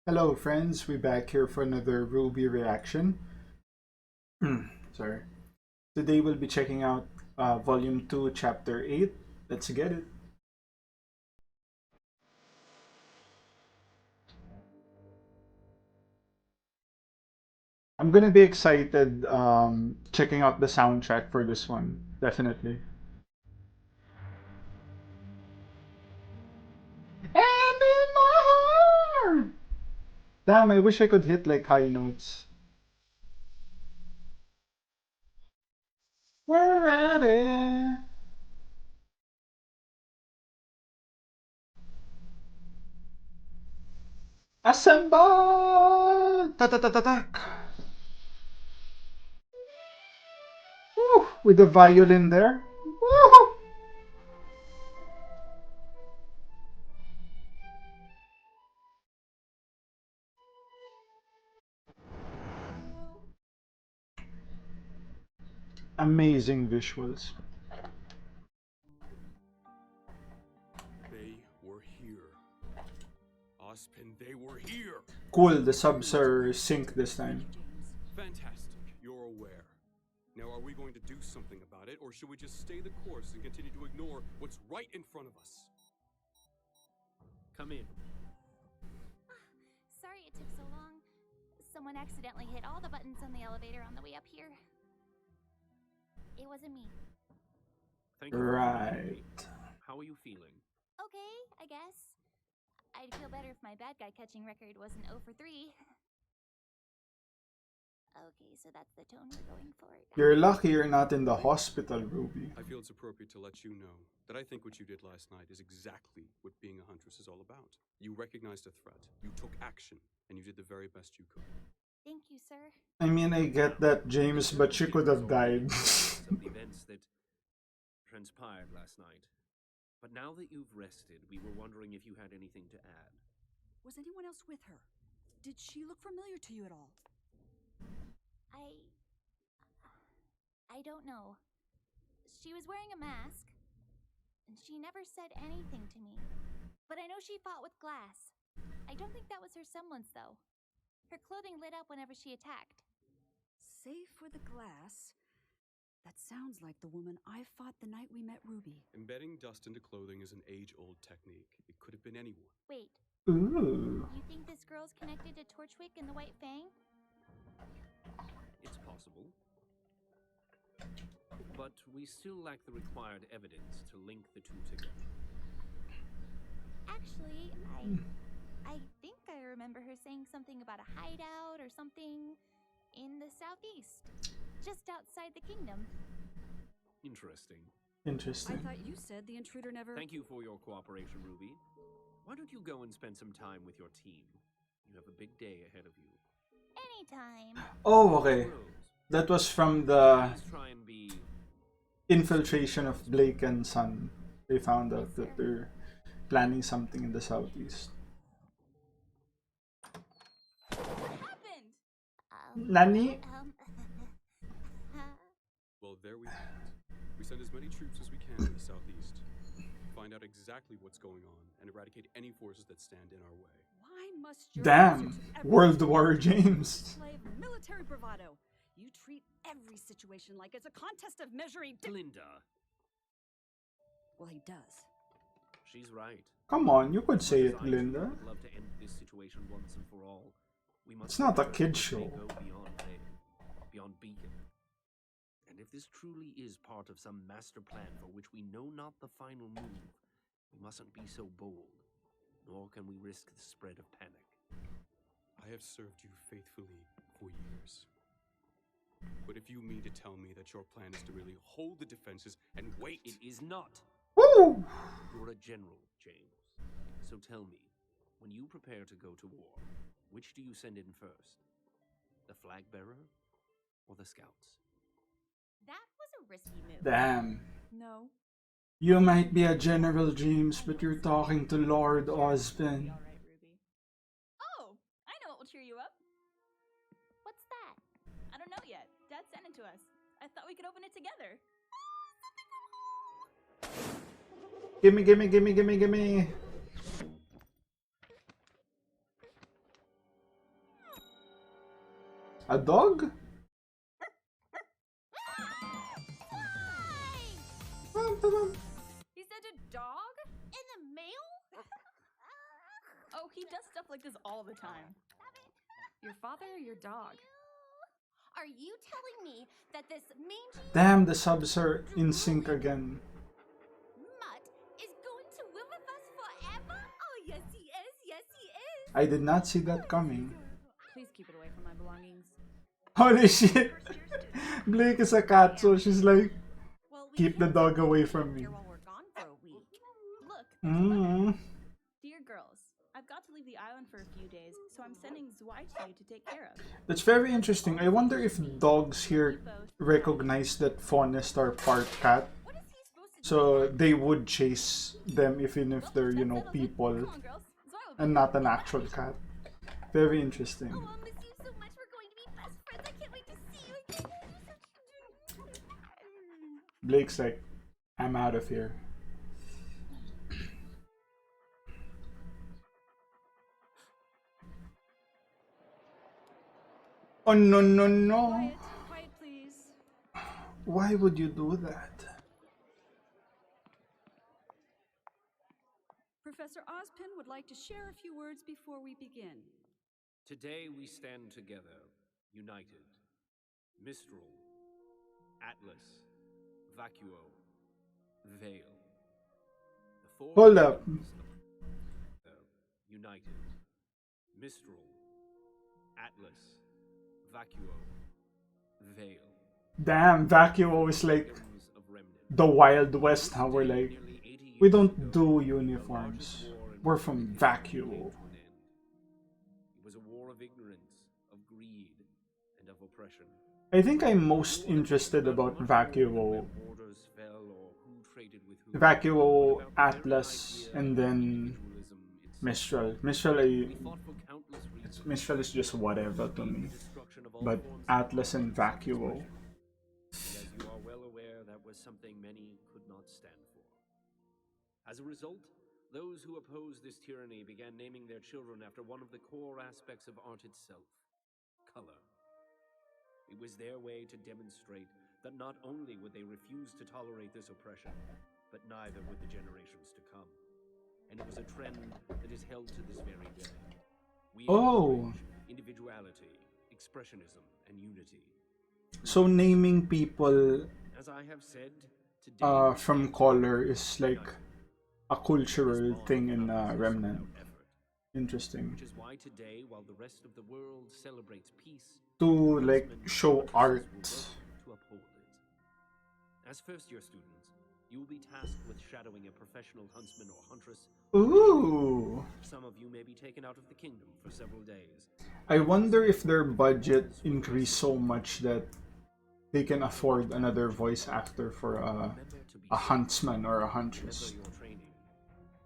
Hello friends, we're back here for another RWBY reaction. Sorry. Today we'll be checking out Volume 2, Chapter 8. Let's get it. I'm gonna be excited checking out the soundtrack for this one, definitely. And in my heart! Damn, I wish I could hit like high notes. We're ready! Assemble! Ta-ta-ta-ta-tak! Woo! With the violin there. Woo! Amazing visuals. They were here. Ozpin, they were here. Cool, the subs are sync this time. Fantastic. You're aware. Now, are we going to do something about it, or should we just stay the course and continue to ignore what's right in front of us? Come in. Sorry it took so long. Someone accidentally hit all the buttons on the elevator on the way up here. It wasn't me. Thank you. Right. How are you feeling? Okay, I guess. I'd feel better if my bad guy catching record wasn't 0 for 3. Okay, so that's the tone we're going for. You're lucky you're not in the hospital, Ruby. I feel it's appropriate to let you know that I think what you did last night is exactly what being a huntress is all about. You recognized a threat, you took action, and you did the very best you could. Thank you, sir. I mean, I get that, James, but she could have died. Some of the events that transpired last night. But now that you've rested, we were wondering if you had anything to add. Was anyone else with her? Did she look familiar to you at all? I don't know. She was wearing a mask, and she never said anything to me. But I know she fought with glass. I don't think that was her semblance, though. Her clothing lit up whenever she attacked. Safe with the glass? That sounds like the woman I fought the night we met Ruby. Embedding dust into clothing is an age-old technique. It could have been anyone. Wait, Ooh. you think this girl's connected to Torchwick and the White Fang? It's possible. But we still lack the required evidence to link the two together. Actually, I think I remember her saying something about a hideout or something in the southeast, just outside the kingdom. Interesting. I Interesting. thought you said the intruder never... Thank you for your cooperation, Ruby. Why don't you go and spend some time with your team? You have a big day ahead of you. Anytime. Oh, okay. Rose, That was from the please try and be... infiltration of Blake and Son. They found out that they're planning something in the southeast. What happened? Nani? Well, there we have it. We send as many troops as we can in the southeast. Find out exactly what's going on and eradicate any forces that stand in our way. Why must your Damn. answer to every World War situation James. display of military bravado? You treat every situation like it's a contest of measuring... Glinda. Well, he does. She's right. Come on, you could say As it, I too Linda. would love to end this situation once and for all. We must It's not a ensure kid that show. they go beyond Vale, beyond Beacon. And if this truly is part of some master plan for which we know not the final move, we mustn't be so bold, nor can we risk the spread of panic. I have served you faithfully for years. But if you mean to tell me that your plan is to really hold the defenses and wait... It is not. Woo! You're a general, James. So tell me, when you prepare to go to war, which do you send in first? The flag bearer or the scouts? That was a risky move. Damn. No. You might be a General James, but you're talking to Lord Osben. All right, Ruby. Oh, I know what will cheer you up. What's that? I don't know yet. Dad sent it to us. I thought we could open it together. Gimme, gimme, gimme, gimme, gimme. A dog? He said a dog? In the mail? Oh, he does stuff like this all the time. Your father or your dog? Are you telling me that this mangy Damn, the subs are in sync again. mutt is going to live with us forever? Oh, yes, he is. Yes, he is. I did not see that coming. Please keep it away from my belongings. Holy shit! Blake is a cat, so she's like, Well, we keep the can't dog just away leave from me. here while we're gone for a week. Look, there's a letter. Mm. Dear girls, I've got to leave the island for a few days, so I'm sending Ch8 to you to take care of. That's very interesting. I wonder if dogs here recognize that Faunest are part cat. What is he supposed to do? So they would chase them even if they're, you know, people Come on, girls. Ch8 and not an actual cat. Very interesting. Oh, I'll miss you so much. We're going to be best friends. I can't wait to see you again. Blake's like, I'm out of here. Oh no no no! Quiet, quiet, please. Why would you do that? Professor Ozpin would like to share a few words before we begin. Today we stand together, united. Mistral, Atlas, Vacuo, Veil. The four Hold up. United. Mistral, Atlas, Vacuo, Veil. Damn, Vacuo is like Victims of Remnant. the Wild West. How we're like, Nearly 80 we years don't ago, do the uniforms. largest war in We're World from history Vacuo. came to an end. It was a war of ignorance, of greed, and of oppression. I think I'm most interested about Vacuo. Borders fell or who traded with who. Vacuo, About the very Atlas, idea and of then individualism itself. Mistral. Mistral, We fought for countless reasons. Mistral is just whatever to me. The destruction of all But forms of Atlas and self-expression. Vacuo. And as you are well aware, that was something many could not stand for. As a result, those who opposed this tyranny began naming their children after one of the core aspects of art itself, color. It was their way to demonstrate that not only would they refuse to tolerate this oppression, but neither would the generations to come. And it was a trend that is held to this very day. We Oh. encourage individuality, expressionism, and unity. So naming people As I have said, today from color is like a cultural thing in Remnant. Interesting. which is why today, while the rest of the world celebrates peace, To like Huntsmen show and art. huntresses will work to uphold it. As first-year students, you will be tasked with shadowing a professional huntsman or huntress. Ooh. Some of you may be taken out of the kingdom for several days. I wonder if their budget increased so much that they can afford another voice actor for Remember to be a safe. huntsman or a Remember huntress. your training,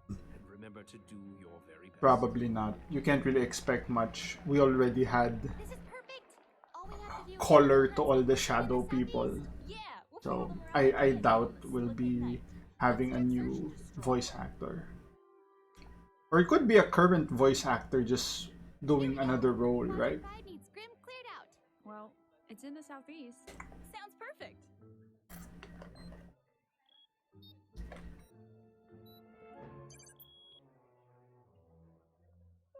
and remember to do your very best. Probably not. You can't really expect much. We already had This is perfect. All we have to do is color get to all the Hudson shadow and the people. Sunnies. Yeah, we'll So follow them around I the doubt island, we'll look at be that. having a Let's new search and destroy. voice actor. Or it could be a current voice actor just doing another role, right? Pride needs Grim cleared out. Well, it's in the southeast. Sounds perfect.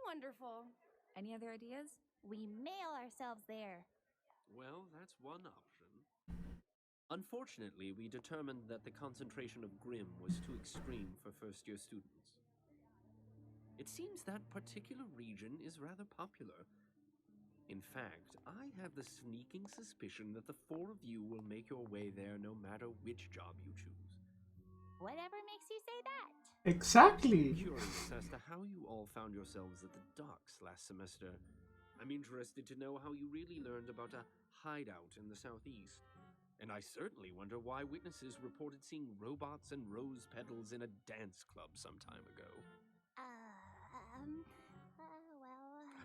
Wonderful. Any other ideas? We mail ourselves there. Well, that's one option. Unfortunately, we determined that the concentration of Grim was too extreme for first-year students. It seems that particular region is rather popular. In fact, I have the sneaking suspicion that the four of you will make your way there no matter which job you choose. Whatever makes you say that. Exactly. Curious as to how you all found yourselves at the docks last semester. I'm interested to know how you really learned about a hideout in the southeast. And I certainly wonder why witnesses reported seeing robots and rose petals in a dance club some time ago. Well.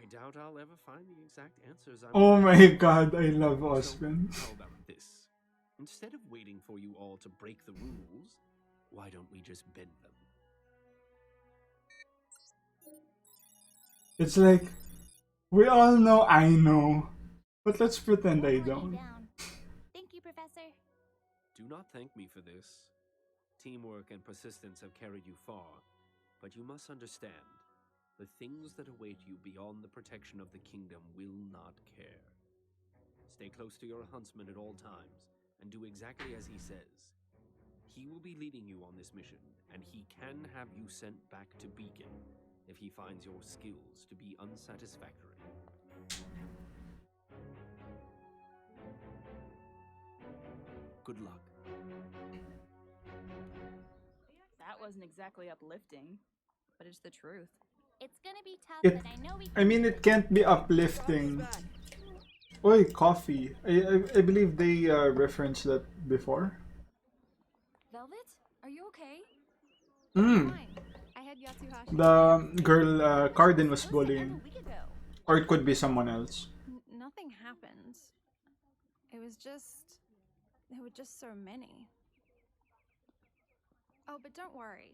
I doubt I'll ever find the exact answers I'm Oh looking my for. god, I love So, Osman. how about this? Instead of waiting for you all to break the rules, why don't we just bend them? It's like, we all know I know. But let's pretend I Won't let you don't. down. Thank you, Professor. Do not thank me for this. Teamwork and persistence have carried you far, but you must understand, the things that await you beyond the protection of the kingdom will not care. Stay close to your huntsman at all times, and do exactly as he says. He will be leading you on this mission, and he can have you sent back to Beacon if he finds your skills to be unsatisfactory. Good luck. That wasn't exactly uplifting, but it's the truth. It's gonna be tough, It, but I know we can I mean, do it can't be uplifting. Oi, coffee. I believe they referenced that before. Velvet, are you okay? Mm. Fine. I had Yatsuhashi. The girl Cardin was Supposed to end bullying. a week ago. Or it could be someone else. Nothing happened. It was just... There were just so many. Oh, but don't worry.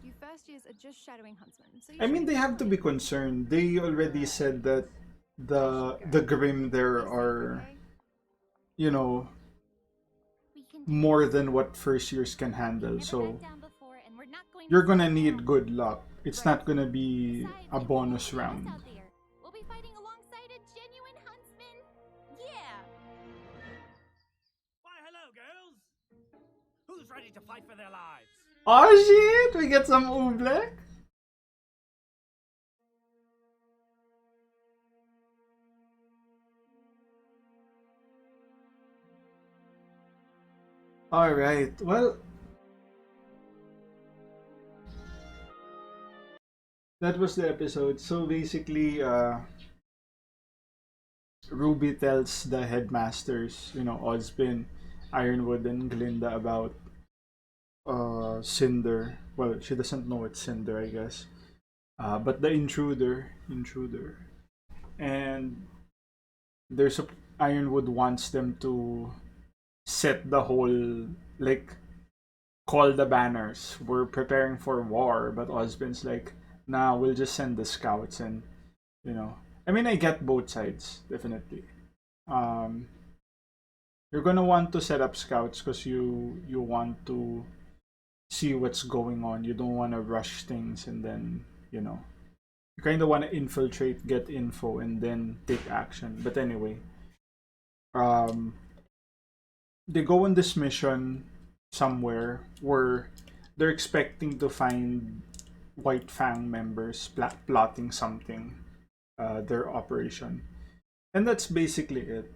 You first years are just shadowing huntsmen, so you I mean, should they have to be fine. concerned. They already said that the Grim there Be safe, are, okay? you know, we can do more this. than what first years can We've handle. never So backed down before, and we're not going you're to gonna slow need down. good luck. It's Right. not gonna be Besides, a it won't bonus only be us round. out there. We'll be fighting alongside a genuine huntsman. Yeah. Why, hello, girls! Who's ready to fight for their lives? Oh shit! We get some Oobleck. All right. Well, that was the episode. So basically, Ruby tells the headmasters, Ozpin, Ironwood, and Glinda about Cinder. Well, she doesn't know it's Cinder, I guess. But the intruder, and there's a Ironwood wants them to set the whole, like, call the banners. We're preparing for war, but Ozpin's like, nah, we'll just send the scouts, and I mean, I get both sides, definitely. Um, you're gonna want to set up scouts because you want to see what's going on. You don't want to rush things, and then you kind of want to infiltrate, get info, and then take action. But anyway, um, they go on this mission somewhere where they're expecting to find White Fang members plotting something, their operation, and that's basically it.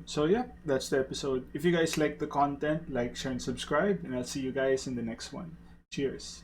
So yeah, that's the episode. If you guys like the content, like, share, and subscribe, and I'll see you guys in the next one. Cheers.